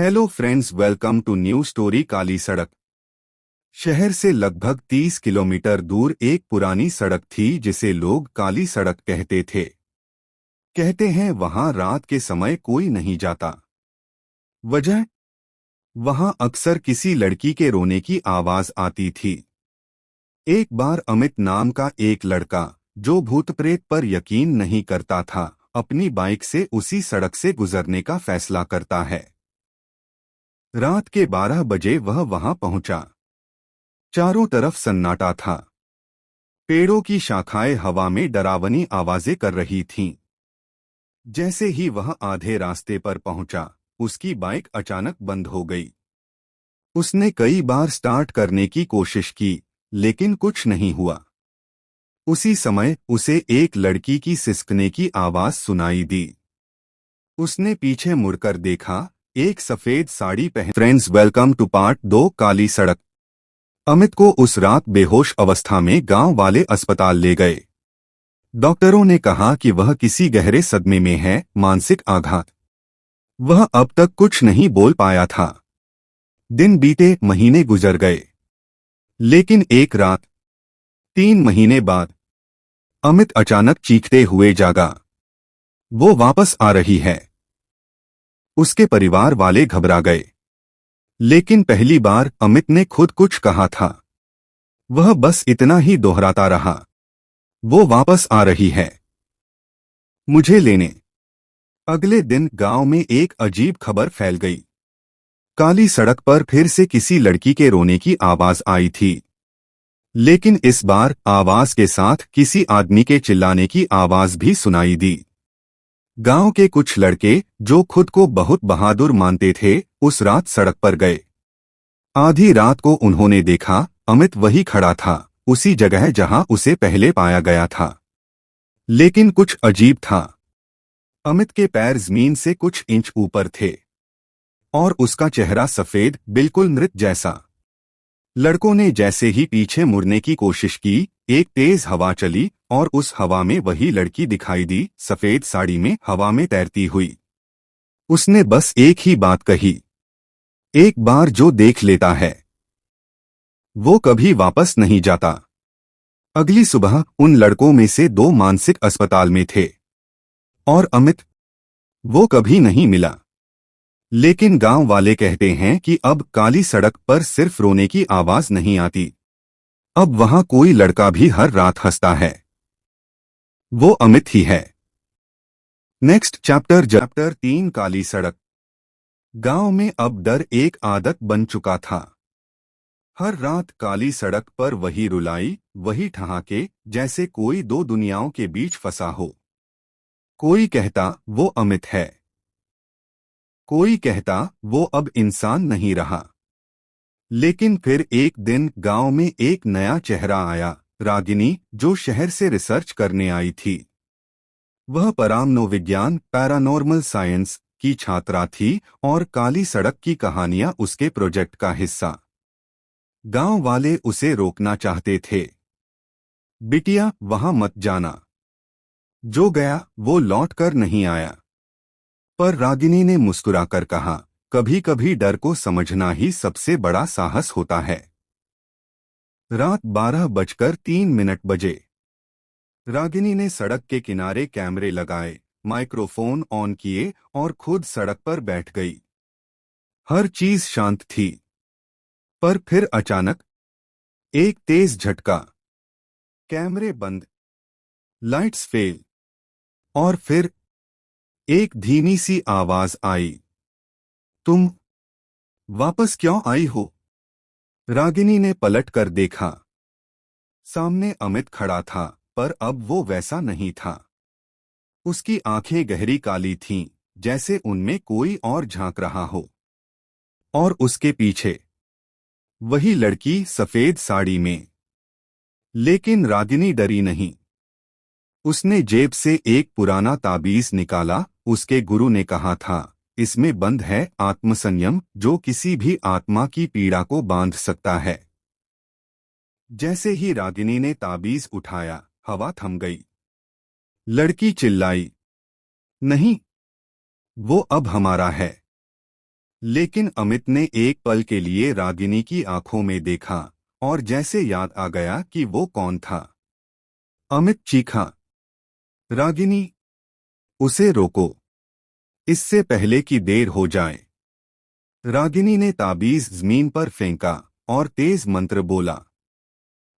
Hello friends, welcome to new story. काली सड़क। शहर से लगभग 30 किलोमीटर दूर एक पुरानी सड़क थी जिसे लोग काली सड़क कहते थे। कहते हैं वहां रात के समय कोई नहीं जाता। वजह? वहां अक्सर किसी लड़की के रोने की आवाज आती थी। एक बार अमित नाम का एक लड़का, जो भूत प्रेत पर यकीन नहीं करता था, अपनी बाइक से उसी सड़क से गुजरने का फैसला करता है। रात के 12 बजे वह वहां पहुंचा। चारों तरफ सन्नाटा था। पेड़ों की शाखाएं हवा में डरावनी आवाजें कर रही थीं। जैसे ही वह आधे रास्ते पर पहुंचा, उसकी बाइक अचानक बंद हो गई। उसने कई बार स्टार्ट करने की कोशिश की, लेकिन कुछ नहीं हुआ। उसी समय उसे एक लड़की की सिसकने की आवाज सुनाई दी। उसने पीछे मुड़कर देखा। एक सफेद साड़ी पहन। फ्रेंड्स, वेलकम टू पार्ट 2, काली सड़क। अमित को उस रात बेहोश अवस्था में गांव वाले अस्पताल ले गए। डॉक्टरों ने कहा कि वह किसी गहरे सदमे में है, मानसिक आघात। वह अब तक कुछ नहीं बोल पाया था। दिन बीते, महीने गुजर गए। लेकिन एक रात, 3 महीने बाद, अमित अचानक चीखते हुए जागा। वो वापस आ रही है। उसके परिवार वाले घबरा गए। लेकिन पहली बार अमित ने खुद कुछ कहा था। वह बस इतना ही दोहराता रहा, वो वापस आ रही है, मुझे लेने। अगले दिन गांव में एक अजीब खबर फैल गई। काली सड़क पर फिर से किसी लड़की के रोने की आवाज आई थी। लेकिन इस बार आवाज के साथ किसी आदमी के चिल्लाने की आवाज भी सुनाई दी। गांव के कुछ लड़के, जो खुद को बहुत बहादुर मानते थे, उस रात सड़क पर गए। आधी रात को उन्होंने देखा, अमित वही खड़ा था, उसी जगह जहां उसे पहले पाया गया था। लेकिन कुछ अजीब था। अमित के पैर जमीन से कुछ इंच ऊपर थे और उसका चेहरा सफेद, बिल्कुल मृत जैसा। लड़कों ने जैसे ही पीछे मुड़ने की कोशिश की, एक तेज हवा चली और उस हवा में वही लड़की दिखाई दी, सफेद साड़ी में, हवा में तैरती हुई। उसने बस एक ही बात कही, एक बार जो देख लेता है, वो कभी वापस नहीं जाता। अगली सुबह उन लड़कों में से 2 मानसिक अस्पताल में थे और अमित, वो कभी नहीं मिला। लेकिन गांव वाले कहते हैं कि अब काली सड़क पर सिर्फ रोने की आवाज नहीं आती। अब वहां कोई लड़का भी हर रात हंसता है। वो अमित ही है। नेक्स्ट चैप्टर 3, काली सड़क। गांव में अब डर एक आदत बन चुका था। हर रात काली सड़क पर वही रुलाई, वही ठहाके, जैसे कोई 2 दुनियाओं के बीच फंसा हो। कोई कहता वो अमित है, कोई कहता वो अब इंसान नहीं रहा। लेकिन फिर एक दिन गांव में एक नया चेहरा आया, रागिनी, जो शहर से रिसर्च करने आई थी। वह परामनोविज्ञान, पैरानॉर्मल साइंस की छात्रा थी और काली सड़क की कहानियां उसके प्रोजेक्ट का हिस्सा। गांव वाले उसे रोकना चाहते थे। बिटिया, वहां मत जाना। जो गया वो लौट कर नहीं आया। पर रागिनी ने मुस्कुराकर कहा, कभी कभी डर को समझना ही सबसे बड़ा साहस होता है। रात 12:03 बजे। रागिनी ने सड़क के किनारे कैमरे लगाए, माइक्रोफोन ऑन किए और खुद सड़क पर बैठ गई। हर चीज शांत थी। पर फिर अचानक एक तेज झटका। कैमरे बंद, लाइट्स फेल, और फिर एक धीमी सी आवाज आई, तुम वापस क्यों आई हो? रागिनी ने पलट कर देखा। सामने अमित खड़ा था, पर अब वो वैसा नहीं था। उसकी आंखें गहरी काली थीं, जैसे उनमें कोई और झांक रहा हो। और उसके पीछे वही लड़की, सफेद साड़ी में। लेकिन रागिनी डरी नहीं। उसने जेब से एक पुराना ताबीज निकाला। उसके गुरु ने कहा था, इसमें बंद है आत्मसंयम, जो किसी भी आत्मा की पीड़ा को बांध सकता है। जैसे ही रागिनी ने ताबीज उठाया, हवा थम गई। लड़की चिल्लाई, नहीं, वो अब हमारा है। लेकिन अमित ने एक पल के लिए रागिनी की आंखों में देखा और जैसे याद आ गया कि वो कौन था। अमित चीखा, रागिनी, उसे रोको, इससे पहले कि देर हो जाए। रागिनी ने ताबीज जमीन पर फेंका और तेज मंत्र बोला।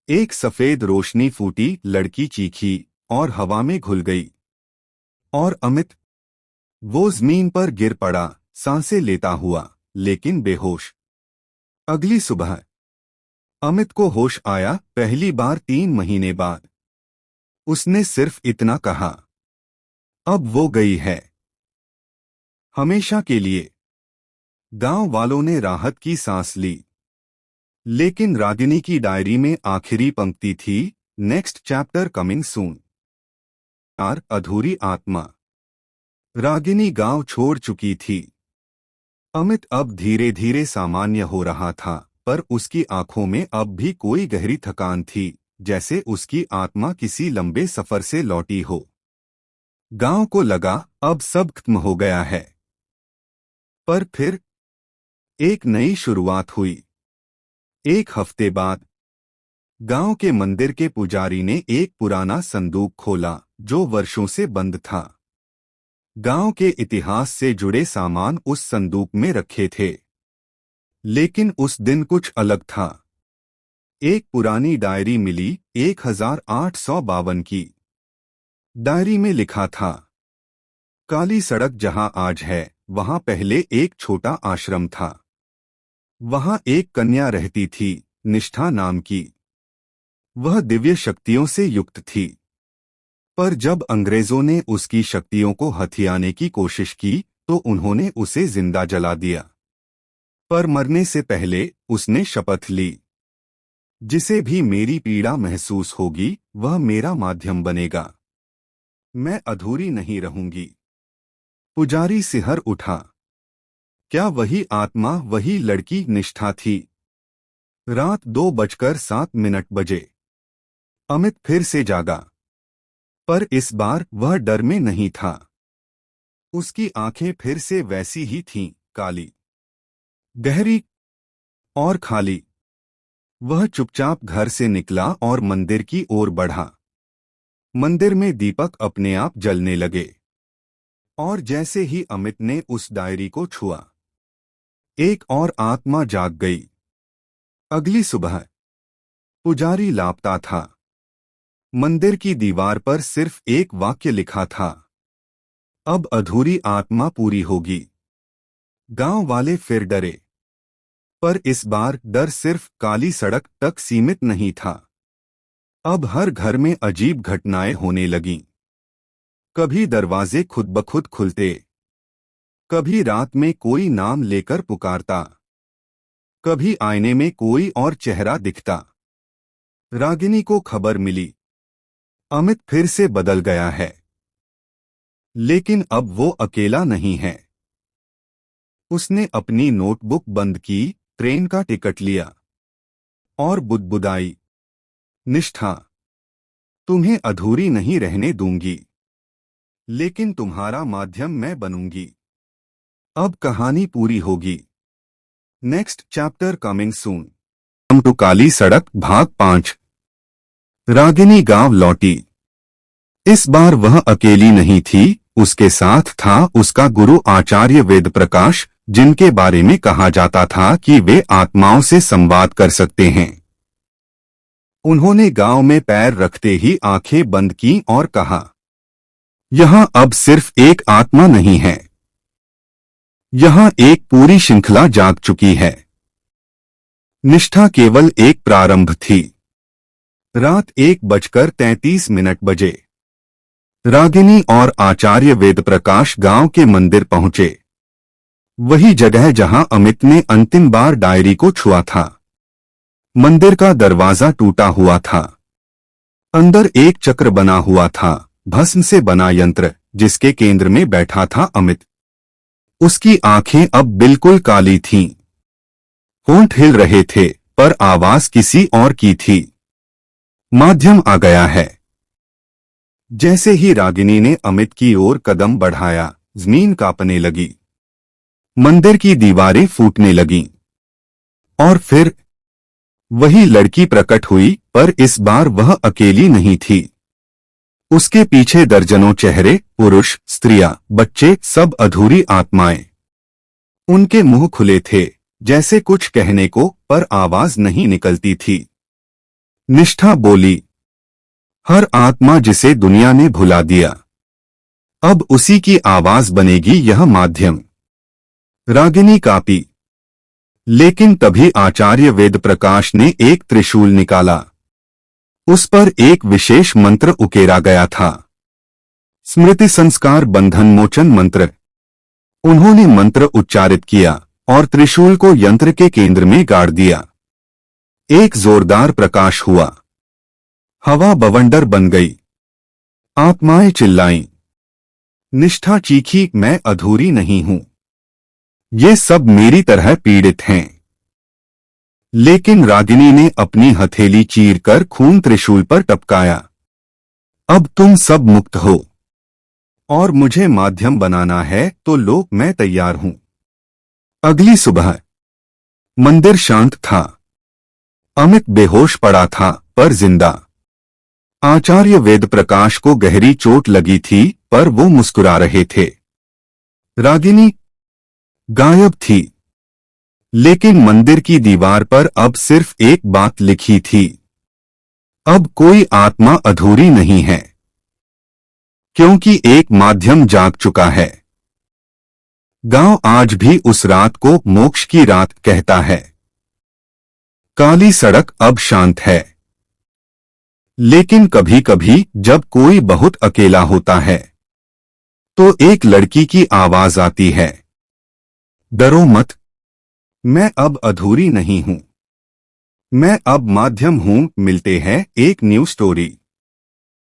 एक सफेद रोशनी फूटी, लड़की चीखी और हवा में घुल गई। और अमित, वो जमीन पर गिर पड़ा, सांसें लेता हुआ लेकिन बेहोश। अगली सुबह अमित को होश आया, पहली बार 3 महीने बाद। उसने सिर्फ इतना कहा, अब वो गई है, हमेशा के लिए। गांव वालों ने राहत की सांस ली। लेकिन रागिनी की डायरी में आखिरी पंक्ति थी, नेक्स्ट चैप्टर कमिंग सून। अधूरी आत्मा। रागिनी गांव छोड़ चुकी थी। अमित अब धीरे धीरे सामान्य हो रहा था, पर उसकी आंखों में अब भी कोई गहरी थकान थी, जैसे उसकी आत्मा किसी लंबे सफर से लौटी हो। गांव को लगा अब सब खत्म हो गया है। पर फिर एक नई शुरुआत हुई। एक हफ्ते बाद गांव के मंदिर के पुजारी ने एक पुराना संदूक खोला जो वर्षों से बंद था। गांव के इतिहास से जुड़े सामान उस संदूक में रखे थे। लेकिन उस दिन कुछ अलग था। एक पुरानी डायरी मिली, 1852 की। डायरी में लिखा था, काली सड़क जहां आज है, वहां पहले एक छोटा आश्रम था। वहां एक कन्या रहती थी, निष्ठा नाम की। वह दिव्य शक्तियों से युक्त थी। पर जब अंग्रेजों ने उसकी शक्तियों को हथियाने की कोशिश की तो उन्होंने उसे जिंदा जला दिया। पर मरने से पहले उसने शपथ ली, जिसे भी मेरी पीड़ा महसूस होगी वह मेरा माध्यम बनेगा। मैं अधूरी नहीं रहूंगी। पुजारी सिहर उठा। क्या वही आत्मा, वही लड़की निष्ठा थी? रात 2:07 बजे अमित फिर से जागा। पर इस बार वह डर में नहीं था। उसकी आंखें फिर से वैसी ही थीं, काली, गहरी और खाली। वह चुपचाप घर से निकला और मंदिर की ओर बढ़ा। मंदिर में दीपक अपने आप जलने लगे। और जैसे ही अमित ने उस डायरी को छुआ, एक और आत्मा जाग गई। अगली सुबह पुजारी लापता था। मंदिर की दीवार पर सिर्फ एक वाक्य लिखा था, अब अधूरी आत्मा पूरी होगी। गांव वाले फिर डरे। पर इस बार डर सिर्फ काली सड़क तक सीमित नहीं था। अब हर घर में अजीब घटनाएं होने लगीं। कभी दरवाजे खुद ब खुद खुलते, कभी रात में कोई नाम लेकर पुकारता, कभी आईने में कोई और चेहरा दिखता। रागिनी को खबर मिली, अमित फिर से बदल गया है। लेकिन अब वो अकेला नहीं है। उसने अपनी नोटबुक बंद की, ट्रेन का टिकट लिया और बुदबुदाई, निष्ठा, तुम्हें अधूरी नहीं रहने दूंगी, लेकिन तुम्हारा माध्यम मैं बनूंगी। अब कहानी पूरी होगी। Next chapter coming soon. हम टू काली सड़क भाग 5। रागिनी गांव लौटी। इस बार वह अकेली नहीं थी, उसके साथ था उसका गुरु आचार्य वेद प्रकाश, जिनके बारे में कहा जाता था कि वे आत्माओं से संवाद कर सकते हैं। उन्होंने गांव में पैर रखते ही आंखें बंद की और कहा, यहां अब सिर्फ एक आत्मा नहीं है, यहां एक पूरी श्रृंखला जाग चुकी है। निष्ठा केवल एक प्रारंभ थी। रात 1:33 बजे रागिनी और आचार्य वेद प्रकाश गांव के मंदिर पहुंचे। वही जगह जहां अमित ने अंतिम बार डायरी को छुआ था। मंदिर का दरवाजा टूटा हुआ था। अंदर एक चक्र बना हुआ था, भस्म से बना यंत्र, जिसके केंद्र में बैठा था अमित। उसकी आंखें अब बिल्कुल काली थीं। होंठ हिल रहे थे, पर आवाज किसी और की थी। माध्यम आ गया है। जैसे ही रागिनी ने अमित की ओर कदम बढ़ाया, जमीन कांपने लगी। मंदिर की दीवारें फूटने लगीं। और फिर वही लड़की प्रकट हुई, पर इस बार वह अकेली नहीं थी। उसके पीछे दर्जनों चेहरे, पुरुष, स्त्रियां, बच्चे, सब अधूरी आत्माएं। उनके मुंह खुले थे, जैसे कुछ कहने को, पर आवाज नहीं निकलती थी। निष्ठा बोली, हर आत्मा जिसे दुनिया ने भुला दिया, अब उसी की आवाज बनेगी यह माध्यम। रागिनी कांपी। लेकिन तभी आचार्य वेद प्रकाश ने एक त्रिशूल निकाला। उस पर एक विशेष मंत्र उकेरा गया था, स्मृति संस्कार बंधन मोचन मंत्र। उन्होंने मंत्र उच्चारित किया और त्रिशूल को यंत्र के केंद्र में गाड़ दिया। एक जोरदार प्रकाश हुआ, हवा बवंडर बन गई। आत्माएं चिल्लाईं। निष्ठा चीखी, मैं अधूरी नहीं हूं, ये सब मेरी तरह पीड़ित हैं। लेकिन रागिनी ने अपनी हथेली चीरकर खून त्रिशूल पर टपकाया। अब तुम सब मुक्त हो और मुझे माध्यम बनाना है तो लो, मैं तैयार हूं। अगली सुबह मंदिर शांत था। अमित बेहोश पड़ा था, पर जिंदा। आचार्य वेद प्रकाश को गहरी चोट लगी थी, पर वो मुस्कुरा रहे थे। रागिनी गायब थी, लेकिन मंदिर की दीवार पर अब सिर्फ एक बात लिखी थी, अब कोई आत्मा अधूरी नहीं है, क्योंकि एक माध्यम जाग चुका है। गांव आज भी उस रात को मोक्ष की रात कहता है। काली सड़क अब शांत है, लेकिन कभी कभी जब कोई बहुत अकेला होता है तो एक लड़की की आवाज आती है, डरो मत, मैं अब अधूरी नहीं हूं, मैं अब माध्यम हूं। मिलते हैं एक न्यू स्टोरी।